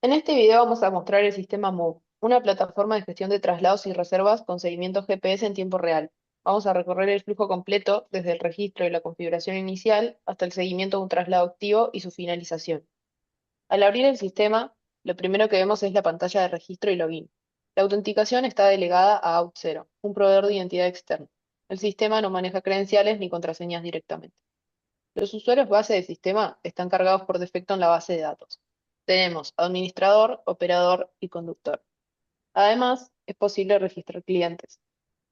En este video vamos a mostrar el sistema Move, una plataforma de gestión de traslados y reservas con seguimiento GPS en tiempo real. Vamos a recorrer el flujo completo desde el registro y la configuración inicial hasta el seguimiento de un traslado activo y su finalización. Al abrir el sistema, lo primero que vemos es la pantalla de registro y login. La autenticación está delegada a Auth0, un proveedor de identidad externo. El sistema no maneja credenciales ni contraseñas directamente. Los usuarios base de sistema están cargados por defecto en la base de datos. Tenemos administrador, operador y conductor. Además, es posible registrar clientes,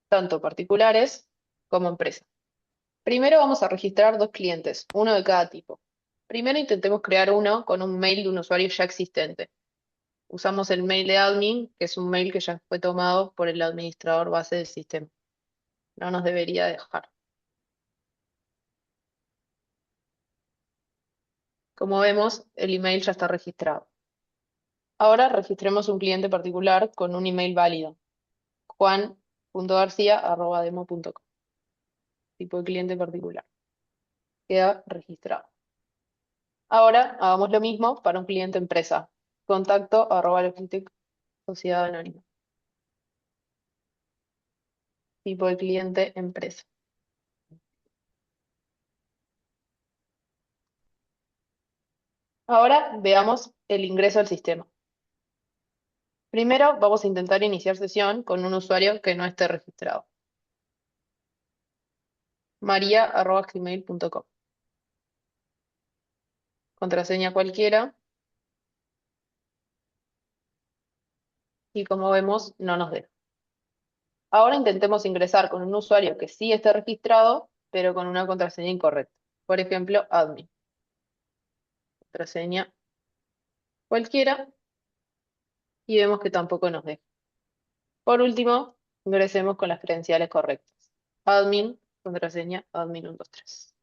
tanto particulares como empresas. Primero vamos a registrar dos clientes, uno de cada tipo. Primero intentemos crear uno con un mail de un usuario ya existente. Usamos el mail de admin, que es un mail que ya fue tomado por el administrador base del sistema. No nos debería dejar. Como vemos, el email ya está registrado. Ahora registremos un cliente particular con un email válido, juan.garcia@demo.com, tipo de cliente particular. Queda registrado. Ahora hagamos lo mismo para un cliente empresa, contacto@logitech sociedad anónima, tipo de cliente empresa. Ahora veamos el ingreso al sistema. Primero vamos a intentar iniciar sesión con un usuario que no esté registrado. maria@gmail.com. Contraseña cualquiera y como vemos no nos deja. Ahora intentemos ingresar con un usuario que sí esté registrado, pero con una contraseña incorrecta. Por ejemplo, admin. Contraseña cualquiera y vemos que tampoco nos deja. Por último, ingresemos con las credenciales correctas. Admin, contraseña admin123.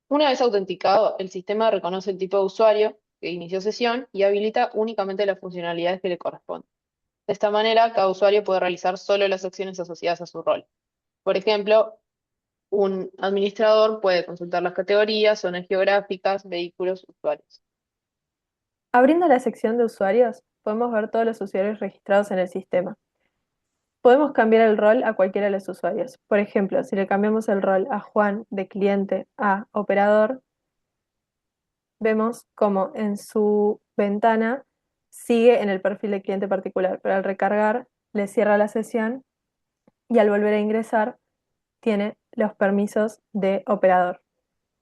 Una vez autenticado, el sistema reconoce el tipo de usuario que inició sesión y habilita únicamente las funcionalidades que le corresponden. De esta manera, cada usuario puede realizar solo las acciones asociadas a su rol. Por ejemplo, un administrador puede consultar las categorías, zonas geográficas, vehículos, usuarios. Abriendo la sección de usuarios, podemos ver todos los usuarios registrados en el sistema. Podemos cambiar el rol a cualquiera de los usuarios. Por ejemplo, si le cambiamos el rol a Juan de cliente a operador, vemos como en su ventana sigue en el perfil de cliente particular, pero al recargar le cierra la sesión y al volver a ingresar tiene los permisos de operador.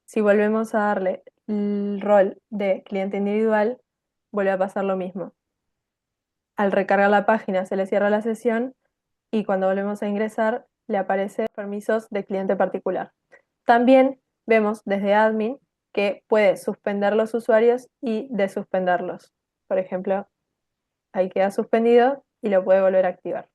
Si volvemos a darle el rol de cliente individual, vuelve a pasar lo mismo. Al recargar la página se le cierra la sesión y cuando volvemos a ingresar le aparece permisos de cliente particular. También vemos desde admin que puede suspender los usuarios y desuspenderlos. Por ejemplo, ahí queda suspendido y lo puede volver a activar.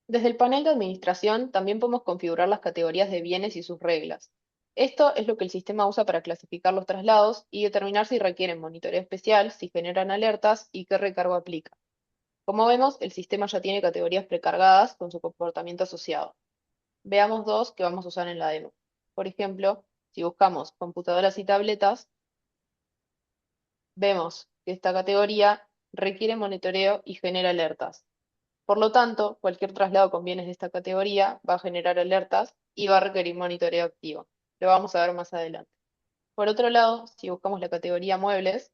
Desde el panel de administración también podemos configurar las categorías de bienes y sus reglas. Esto es lo que el sistema usa para clasificar los traslados y determinar si requieren monitoreo especial, si generan alertas y qué recargo aplica. Como vemos, el sistema ya tiene categorías precargadas con su comportamiento asociado. Veamos dos que vamos a usar en la demo. Por ejemplo, si buscamos computadoras y tabletas, vemos que esta categoría requiere monitoreo y genera alertas. Por lo tanto, cualquier traslado con bienes de esta categoría va a generar alertas y va a requerir monitoreo activo. Lo vamos a ver más adelante. Por otro lado, si buscamos la categoría muebles,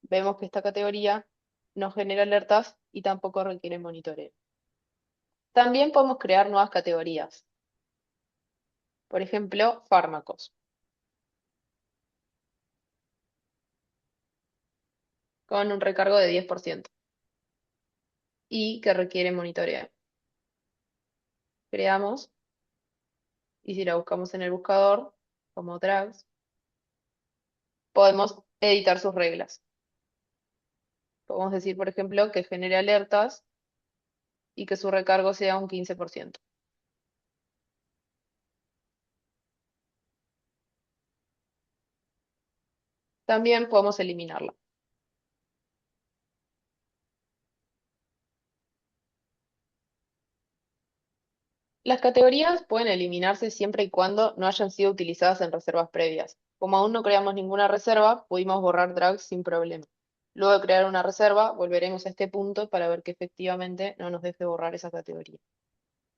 vemos que esta categoría no genera alertas y tampoco requiere monitoreo. También podemos crear nuevas categorías. Por ejemplo, fármacos, con un recargo de 10% y que requiere monitoreo. Creamos y si la buscamos en el buscador, como drugs, podemos editar sus reglas. Podemos decir, por ejemplo, que genere alertas y que su recargo sea un 15%. También podemos eliminarla. Las categorías pueden eliminarse siempre y cuando no hayan sido utilizadas en reservas previas. Como aún no creamos ninguna reserva, pudimos borrar drags sin problema. Luego de crear una reserva, volveremos a este punto para ver que efectivamente no nos deje borrar esa categoría.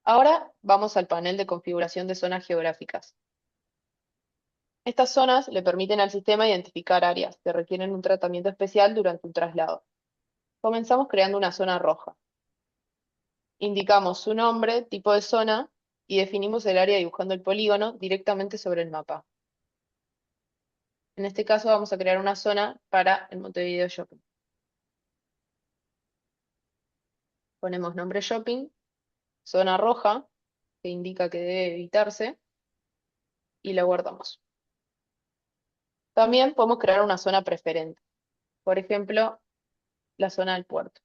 Ahora vamos al panel de configuración de zonas geográficas. Estas zonas le permiten al sistema identificar áreas que requieren un tratamiento especial durante un traslado. Comenzamos creando una zona roja. Indicamos su nombre, tipo de zona y definimos el área dibujando el polígono directamente sobre el mapa. En este caso vamos a crear una zona para el Montevideo Shopping. Ponemos nombre shopping, zona roja, que indica que debe evitarse, y la guardamos. También podemos crear una zona preferente. Por ejemplo, la zona del puerto.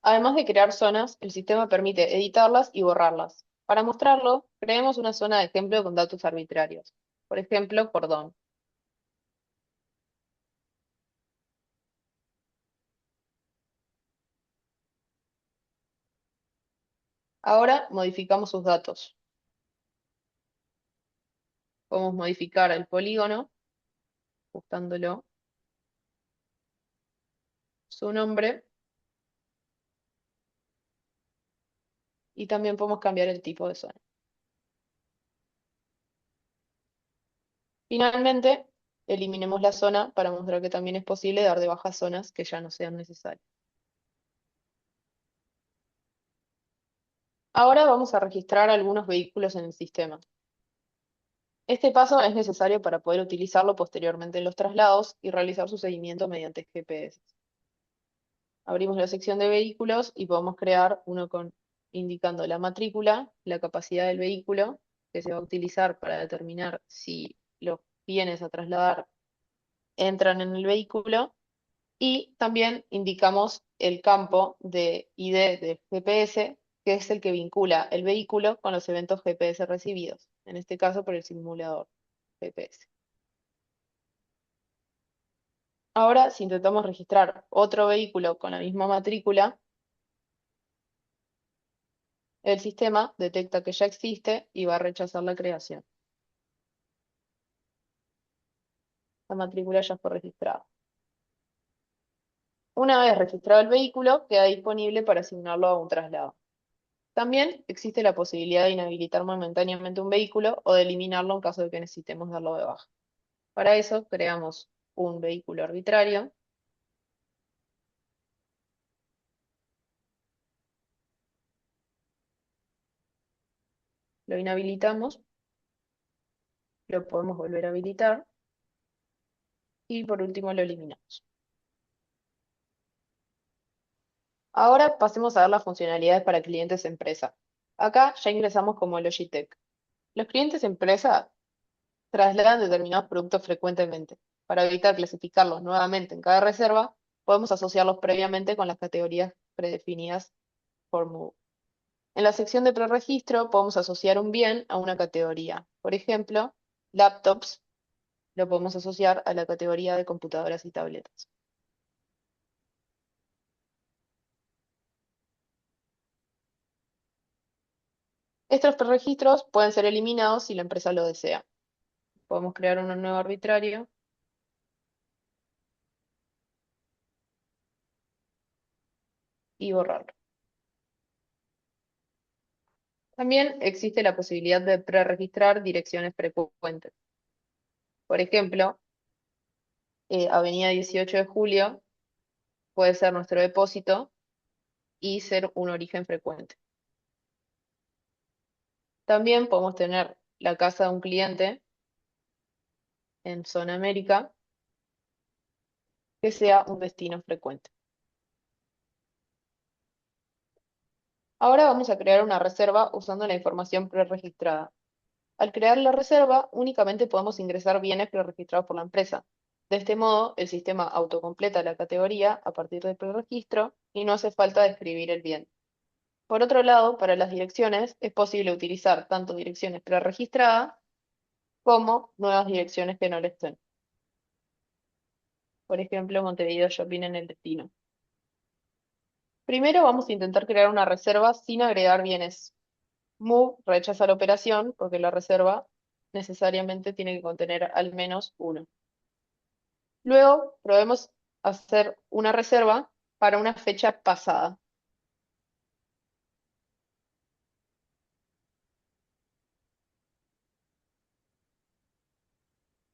Además de crear zonas, el sistema permite editarlas y borrarlas. Para mostrarlo, creemos una zona de ejemplo con datos arbitrarios. Por ejemplo, cordón. Ahora modificamos sus datos. Podemos modificar el polígono, ajustándolo, su nombre, y también podemos cambiar el tipo de zona. Finalmente, eliminemos la zona para mostrar que también es posible dar de baja zonas que ya no sean necesarias. Ahora vamos a registrar algunos vehículos en el sistema. Este paso es necesario para poder utilizarlo posteriormente en los traslados y realizar su seguimiento mediante GPS. Abrimos la sección de vehículos y podemos crear uno indicando la matrícula, la capacidad del vehículo, que se va a utilizar para determinar si los bienes a trasladar entran en el vehículo, y también indicamos el campo de ID de GPS, que es el que vincula el vehículo con los eventos GPS recibidos, en este caso por el simulador GPS. Ahora, si intentamos registrar otro vehículo con la misma matrícula, el sistema detecta que ya existe y va a rechazar la creación. La matrícula ya fue registrada. Una vez registrado el vehículo, queda disponible para asignarlo a un traslado. También existe la posibilidad de inhabilitar momentáneamente un vehículo o de eliminarlo en caso de que necesitemos darlo de baja. Para eso, creamos un vehículo arbitrario, lo inhabilitamos, lo podemos volver a habilitar y por último lo eliminamos. Ahora pasemos a ver las funcionalidades para clientes empresa. Acá ya ingresamos como Logitech. Los clientes empresa trasladan determinados productos frecuentemente. Para evitar clasificarlos nuevamente en cada reserva, podemos asociarlos previamente con las categorías predefinidas por Move. En la sección de preregistro podemos asociar un bien a una categoría. Por ejemplo, laptops lo podemos asociar a la categoría de computadoras y tabletas. Estos preregistros pueden ser eliminados si la empresa lo desea. Podemos crear uno nuevo arbitrario y borrarlo. También existe la posibilidad de preregistrar direcciones frecuentes. Por ejemplo, Avenida 18 de Julio puede ser nuestro depósito y ser un origen frecuente. También podemos tener la casa de un cliente en zona América que sea un destino frecuente. Ahora vamos a crear una reserva usando la información preregistrada. Al crear la reserva, únicamente podemos ingresar bienes preregistrados por la empresa. De este modo, el sistema autocompleta la categoría a partir del preregistro y no hace falta describir el bien. Por otro lado, para las direcciones es posible utilizar tanto direcciones preregistradas como nuevas direcciones que no lo estén. Por ejemplo, Montevideo Shopping en el destino. Primero vamos a intentar crear una reserva sin agregar bienes. Move rechaza la operación porque la reserva necesariamente tiene que contener al menos uno. Luego probemos hacer una reserva para una fecha pasada.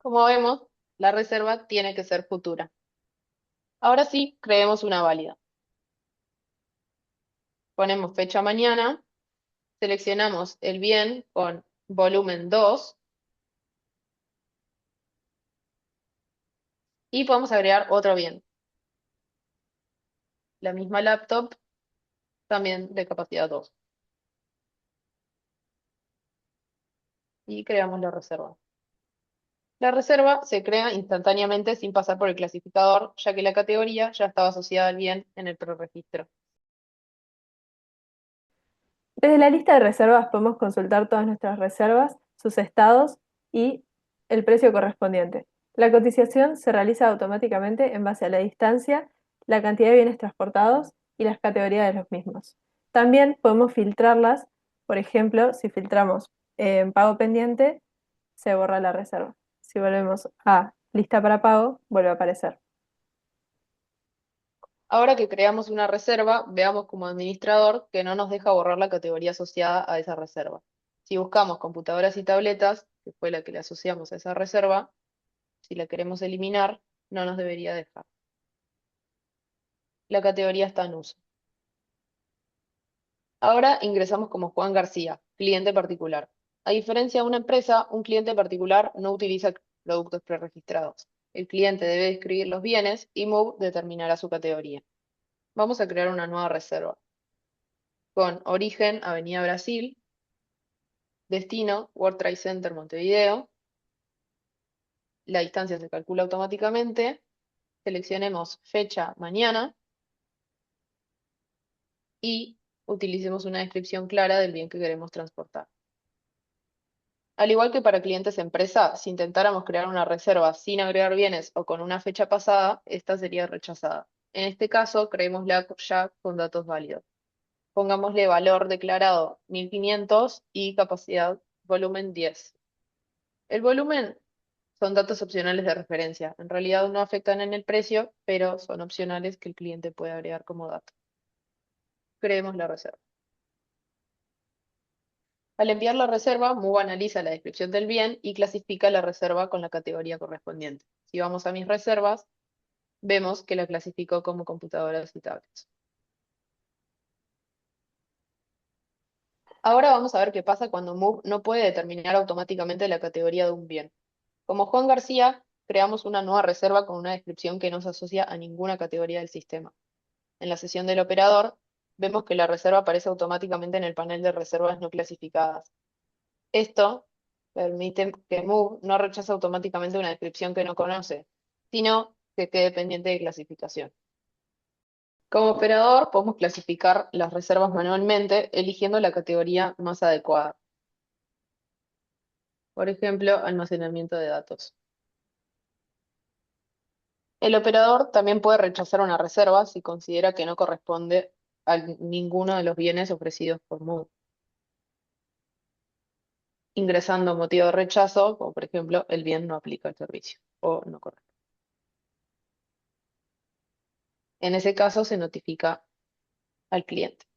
Como vemos, la reserva tiene que ser futura. Ahora sí, creemos una válida. Ponemos fecha mañana, seleccionamos el bien con volumen 2 y podemos agregar otro bien. La misma laptop, también de capacidad 2. Y creamos la reserva. La reserva se crea instantáneamente sin pasar por el clasificador, ya que la categoría ya estaba asociada al bien en el preregistro. Desde la lista de reservas podemos consultar todas nuestras reservas, sus estados y el precio correspondiente. La cotización se realiza automáticamente en base a la distancia, la cantidad de bienes transportados y las categorías de los mismos. También podemos filtrarlas, por ejemplo, si filtramos en pago pendiente, se borra la reserva. Si volvemos a lista para pago, vuelve a aparecer. Ahora que creamos una reserva, veamos como administrador que no nos deja borrar la categoría asociada a esa reserva. Si buscamos computadoras y tabletas, que fue la que le asociamos a esa reserva, si la queremos eliminar, no nos debería dejar. La categoría está en uso. Ahora ingresamos como Juan García, cliente particular. A diferencia de una empresa, un cliente particular no utiliza productos preregistrados. El cliente debe describir los bienes y Move determinará su categoría. Vamos a crear una nueva reserva con origen Avenida Brasil, destino World Trade Center Montevideo. La distancia se calcula automáticamente. Seleccionemos fecha mañana y utilicemos una descripción clara del bien que queremos transportar. Al igual que para clientes empresa, si intentáramos crear una reserva sin agregar bienes o con una fecha pasada, esta sería rechazada. En este caso, creémosla ya con datos válidos. Pongámosle valor declarado 1500 y capacidad volumen 10. El volumen son datos opcionales de referencia. En realidad no afectan en el precio, pero son opcionales que el cliente puede agregar como dato. Creemos la reserva. Al enviar la reserva, Move analiza la descripción del bien y clasifica la reserva con la categoría correspondiente. Si vamos a mis reservas, vemos que la clasificó como computadoras y tablets. Ahora vamos a ver qué pasa cuando Move no puede determinar automáticamente la categoría de un bien. Como Juan García, creamos una nueva reserva con una descripción que no se asocia a ninguna categoría del sistema. En la sesión del operador, vemos que la reserva aparece automáticamente en el panel de reservas no clasificadas. Esto permite que Move no rechace automáticamente una descripción que no conoce, sino que quede pendiente de clasificación. Como operador, podemos clasificar las reservas manualmente, eligiendo la categoría más adecuada. Por ejemplo, almacenamiento de datos. El operador también puede rechazar una reserva si considera que no corresponde a ninguno de los bienes ofrecidos por Move, ingresando motivo de rechazo, como por ejemplo, el bien no aplica el servicio o no corresponde. En ese caso se notifica al cliente.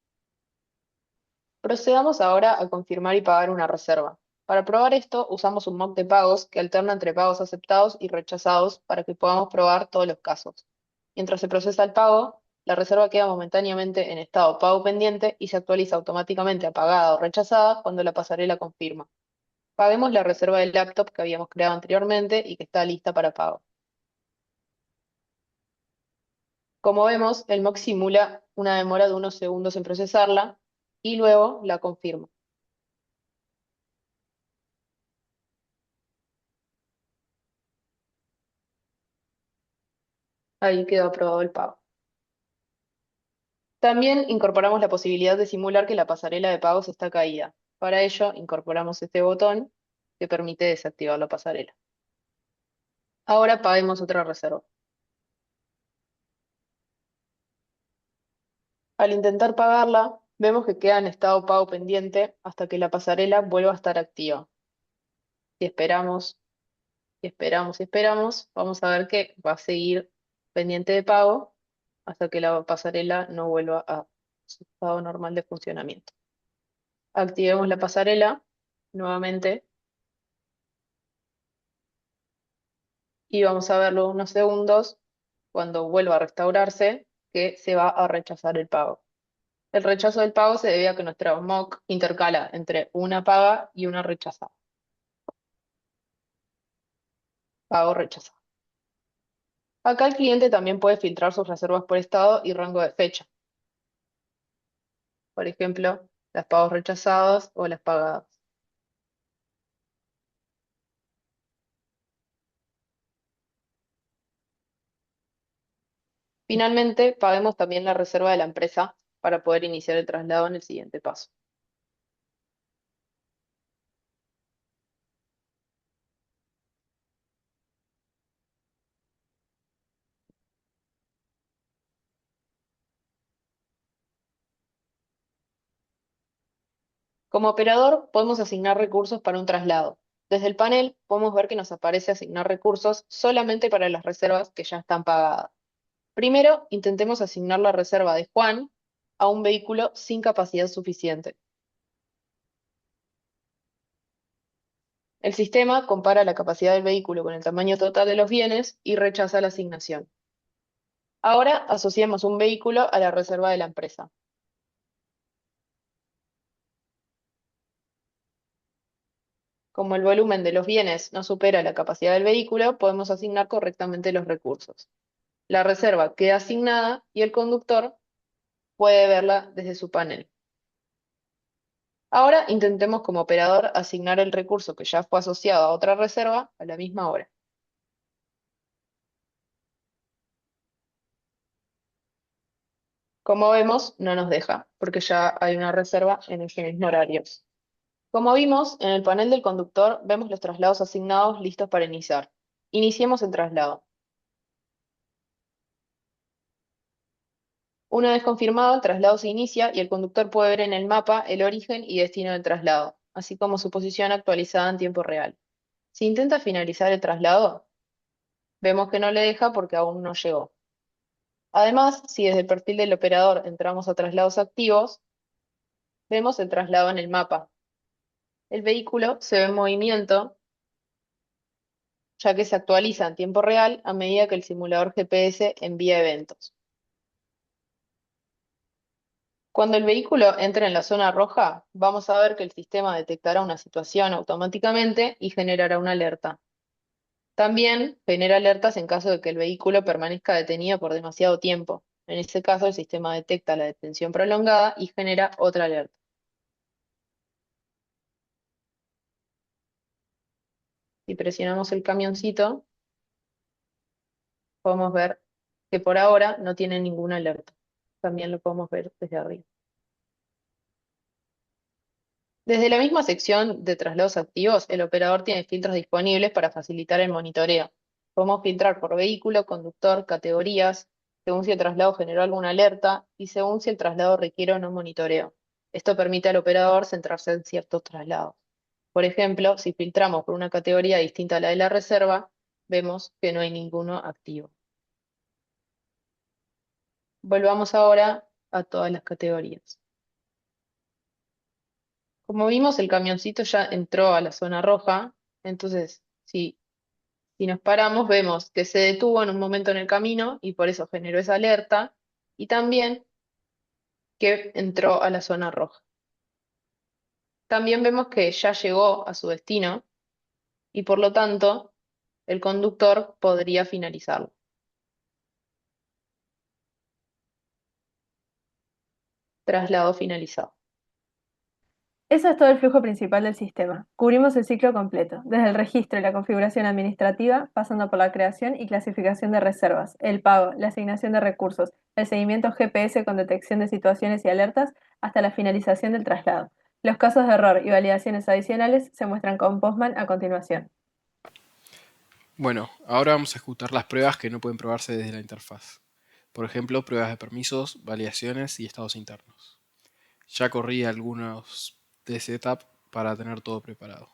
Procedamos ahora a confirmar y pagar una reserva. Para probar esto, usamos un mock de pagos que alterna entre pagos aceptados y rechazados para que podamos probar todos los casos. Mientras se procesa el pago, la reserva queda momentáneamente en estado pago pendiente y se actualiza automáticamente a pagada o rechazada cuando la pasarela confirma. Paguemos la reserva del laptop que habíamos creado anteriormente y que está lista para pago. Como vemos, el mock simula una demora de unos segundos en procesarla y luego la confirma. Ahí quedó aprobado el pago. También incorporamos la posibilidad de simular que la pasarela de pagos está caída. Para ello, incorporamos este botón que permite desactivar la pasarela. Ahora paguemos otra reserva. Al intentar pagarla, vemos que queda en estado pago pendiente hasta que la pasarela vuelva a estar activa. Si esperamos, y esperamos, y esperamos, vamos a ver que va a seguir pendiente de pago hasta que la pasarela no vuelva a su estado normal de funcionamiento. Activemos la pasarela nuevamente y vamos a verlo unos segundos cuando vuelva a restaurarse que se va a rechazar el pago. El rechazo del pago se debe a que nuestra mock intercala entre una paga y una rechazada. Pago rechazado. Acá el cliente también puede filtrar sus reservas por estado y rango de fecha. Por ejemplo, las pagos rechazados o las pagadas. Finalmente, paguemos también la reserva de la empresa para poder iniciar el traslado en el siguiente paso. Como operador, podemos asignar recursos para un traslado. Desde el panel podemos ver que nos aparece asignar recursos solamente para las reservas que ya están pagadas. Primero, intentemos asignar la reserva de Juan a un vehículo sin capacidad suficiente. El sistema compara la capacidad del vehículo con el tamaño total de los bienes y rechaza la asignación. Ahora asociamos un vehículo a la reserva de la empresa. Como el volumen de los bienes no supera la capacidad del vehículo, podemos asignar correctamente los recursos. La reserva queda asignada y el conductor puede verla desde su panel. Ahora intentemos como operador asignar el recurso que ya fue asociado a otra reserva a la misma hora. Como vemos, no nos deja, porque ya hay una reserva en ese mismo horario. Como vimos, en el panel del conductor vemos los traslados asignados listos para iniciar. Iniciemos el traslado. Una vez confirmado, el traslado se inicia y el conductor puede ver en el mapa el origen y destino del traslado, así como su posición actualizada en tiempo real. Si intenta finalizar el traslado, vemos que no le deja porque aún no llegó. Además, si desde el perfil del operador entramos a traslados activos, vemos el traslado en el mapa. El vehículo se ve en movimiento, ya que se actualiza en tiempo real a medida que el simulador GPS envía eventos. Cuando el vehículo entre en la zona roja, vamos a ver que el sistema detectará una situación automáticamente y generará una alerta. También genera alertas en caso de que el vehículo permanezca detenido por demasiado tiempo. En ese caso, el sistema detecta la detención prolongada y genera otra alerta. Si presionamos el camioncito, podemos ver que por ahora no tiene ninguna alerta. También lo podemos ver desde arriba. Desde la misma sección de traslados activos, el operador tiene filtros disponibles para facilitar el monitoreo. Podemos filtrar por vehículo, conductor, categorías, según si el traslado generó alguna alerta y según si el traslado requiere o no monitoreo. Esto permite al operador centrarse en ciertos traslados. Por ejemplo, si filtramos por una categoría distinta a la de la reserva, vemos que no hay ninguno activo. Volvamos ahora a todas las categorías. Como vimos, el camioncito ya entró a la zona roja, entonces si nos paramos, vemos que se detuvo en un momento en el camino y por eso generó esa alerta, y también que entró a la zona roja. También vemos que ya llegó a su destino y por lo tanto el conductor podría finalizarlo. Traslado finalizado. Eso es todo el flujo principal del sistema. Cubrimos el ciclo completo, desde el registro y la configuración administrativa, pasando por la creación y clasificación de reservas, el pago, la asignación de recursos, el seguimiento GPS con detección de situaciones y alertas, hasta la finalización del traslado. Los casos de error y validaciones adicionales se muestran con Postman a continuación. Bueno, ahora vamos a ejecutar las pruebas que no pueden probarse desde la interfaz. Por ejemplo, pruebas de permisos, validaciones y estados internos. Ya corrí algunos de setup para tener todo preparado.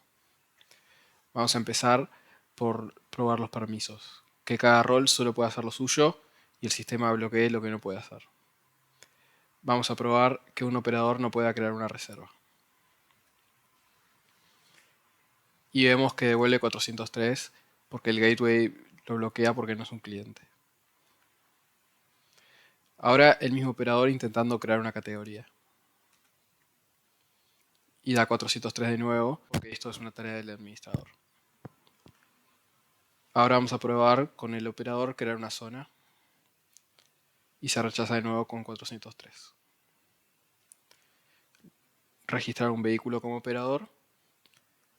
Vamos a empezar por probar los permisos. Que cada rol solo puede hacer lo suyo y el sistema bloquee lo que no puede hacer. Vamos a probar que un operador no pueda crear una reserva. Y vemos que devuelve 403 porque el gateway lo bloquea porque no es un cliente. Ahora el mismo operador intentando crear una categoría. Y da 403 de nuevo porque esto es una tarea del administrador. Ahora vamos a probar con el operador crear una zona. Y se rechaza de nuevo con 403. Registrar un vehículo como operador.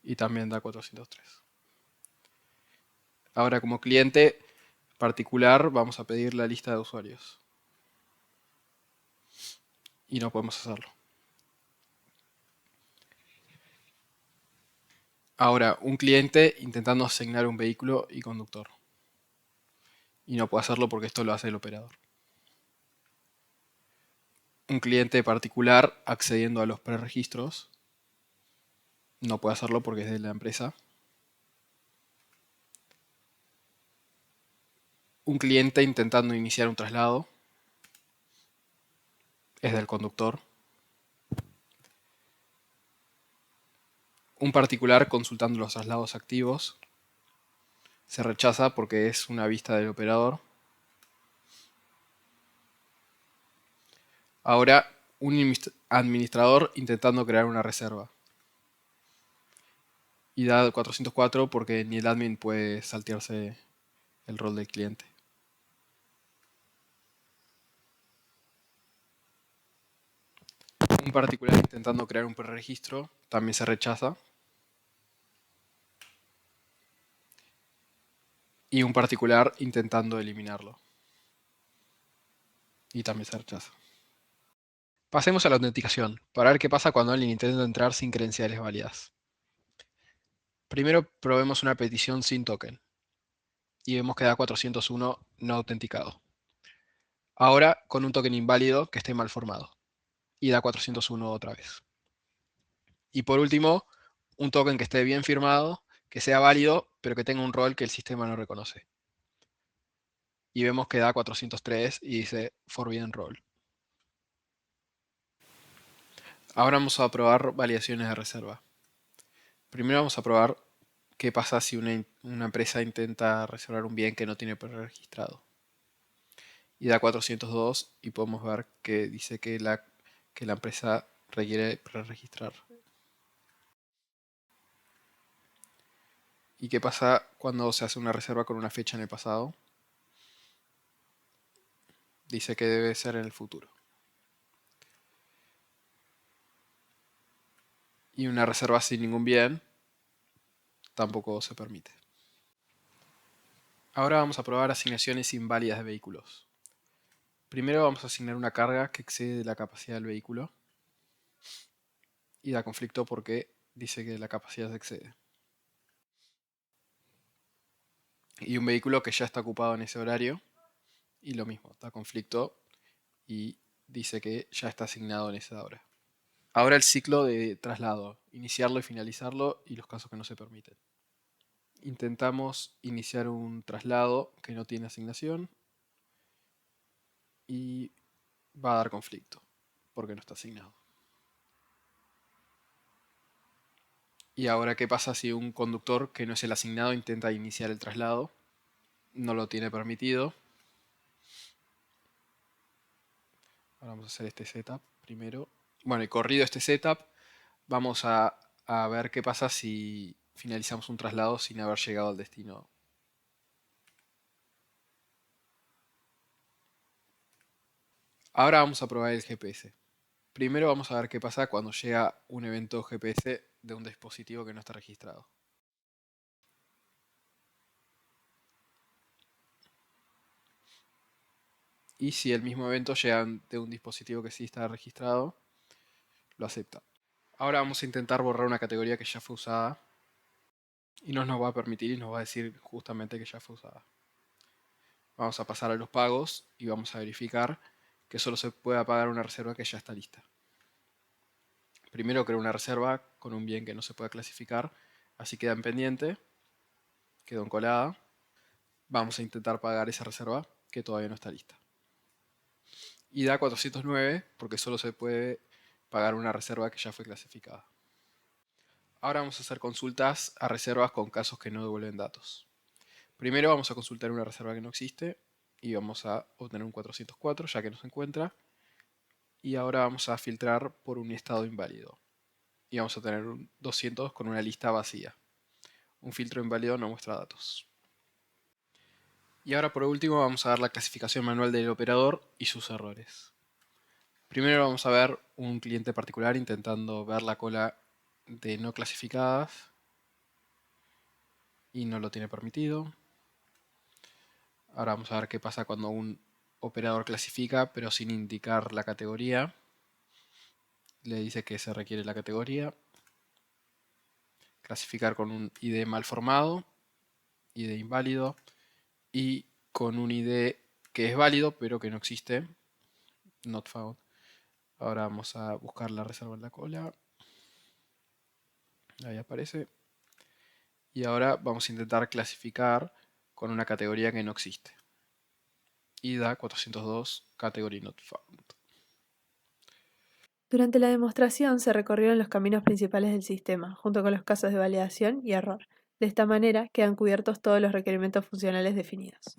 Y también da 403. Ahora como cliente particular vamos a pedir la lista de usuarios. Y no podemos hacerlo. Ahora, un cliente intentando asignar un vehículo y conductor. Y no puede hacerlo porque esto lo hace el operador. Un cliente particular accediendo a los preregistros. No puede hacerlo porque es de la empresa. Un cliente intentando iniciar un traslado. Es del conductor. Un particular consultando los traslados activos. Se rechaza porque es una vista del operador. Ahora, un administrador intentando crear una reserva. Y da 404 porque ni el admin puede saltearse el rol del cliente. Un particular intentando crear un preregistro también se rechaza. Y un particular intentando eliminarlo. Y también se rechaza. Pasemos a la autenticación, para ver qué pasa cuando alguien intenta entrar sin credenciales válidas. Primero probemos una petición sin token. Y vemos que da 401 no autenticado. Ahora con un token inválido que esté mal formado. Y da 401 otra vez. Y por último, un token que esté bien firmado, que sea válido, pero que tenga un rol que el sistema no reconoce. Y vemos que da 403 y dice Forbidden Role. Ahora vamos a probar validaciones de reserva. Primero vamos a probar qué pasa si una empresa intenta reservar un bien que no tiene preregistrado. Y da 402 y podemos ver que dice que la empresa requiere preregistrar. ¿Y qué pasa cuando se hace una reserva con una fecha en el pasado? Dice que debe ser en el futuro. Y una reserva sin ningún bien tampoco se permite. Ahora vamos a probar asignaciones inválidas de vehículos. Primero vamos a asignar una carga que excede la capacidad del vehículo. Y da conflicto porque dice que la capacidad se excede. Y un vehículo que ya está ocupado en ese horario. Y lo mismo, da conflicto y dice que ya está asignado en esa hora. Ahora el ciclo de traslado, iniciarlo y finalizarlo y los casos que no se permiten. Intentamos iniciar un traslado que no tiene asignación y va a dar conflicto porque no está asignado. Y ahora, ¿qué pasa si un conductor que no es el asignado intenta iniciar el traslado? No lo tiene permitido. Ahora vamos a hacer este setup primero. Bueno, y corrido este setup, vamos a ver qué pasa si finalizamos un traslado sin haber llegado al destino. Ahora vamos a probar el GPS. Primero vamos a ver qué pasa cuando llega un evento GPS de un dispositivo que no está registrado. Y si el mismo evento llega de un dispositivo que sí está registrado, lo acepta. Ahora vamos a intentar borrar una categoría que ya fue usada y no nos va a permitir y nos va a decir justamente que ya fue usada. Vamos a pasar a los pagos y vamos a verificar que solo se pueda pagar una reserva que ya está lista. Primero creo una reserva con un bien que no se puede clasificar, así queda en pendiente, quedó en colada. Vamos a intentar pagar esa reserva que todavía no está lista. Y da 409 porque solo se puede pagar una reserva que ya fue clasificada. Ahora vamos a hacer consultas a reservas con casos que no devuelven datos. Primero vamos a consultar una reserva que no existe y vamos a obtener un 404 ya que no se encuentra. Y ahora vamos a filtrar por un estado inválido. Y vamos a tener un 200 con una lista vacía. Un filtro inválido no muestra datos. Y ahora por último vamos a ver la clasificación manual del operador y sus errores. Primero vamos a ver un cliente particular intentando ver la cola de no clasificadas y no lo tiene permitido. Ahora vamos a ver qué pasa cuando un operador clasifica pero sin indicar la categoría. Le dice que se requiere la categoría. Clasificar con un ID mal formado, ID inválido y con un ID que es válido pero que no existe, not found. Ahora vamos a buscar la reserva en la cola. Ahí aparece. Y ahora vamos a intentar clasificar con una categoría que no existe. Y da 402, category not found. Durante la demostración se recorrieron los caminos principales del sistema, junto con los casos de validación y error. De esta manera quedan cubiertos todos los requerimientos funcionales definidos.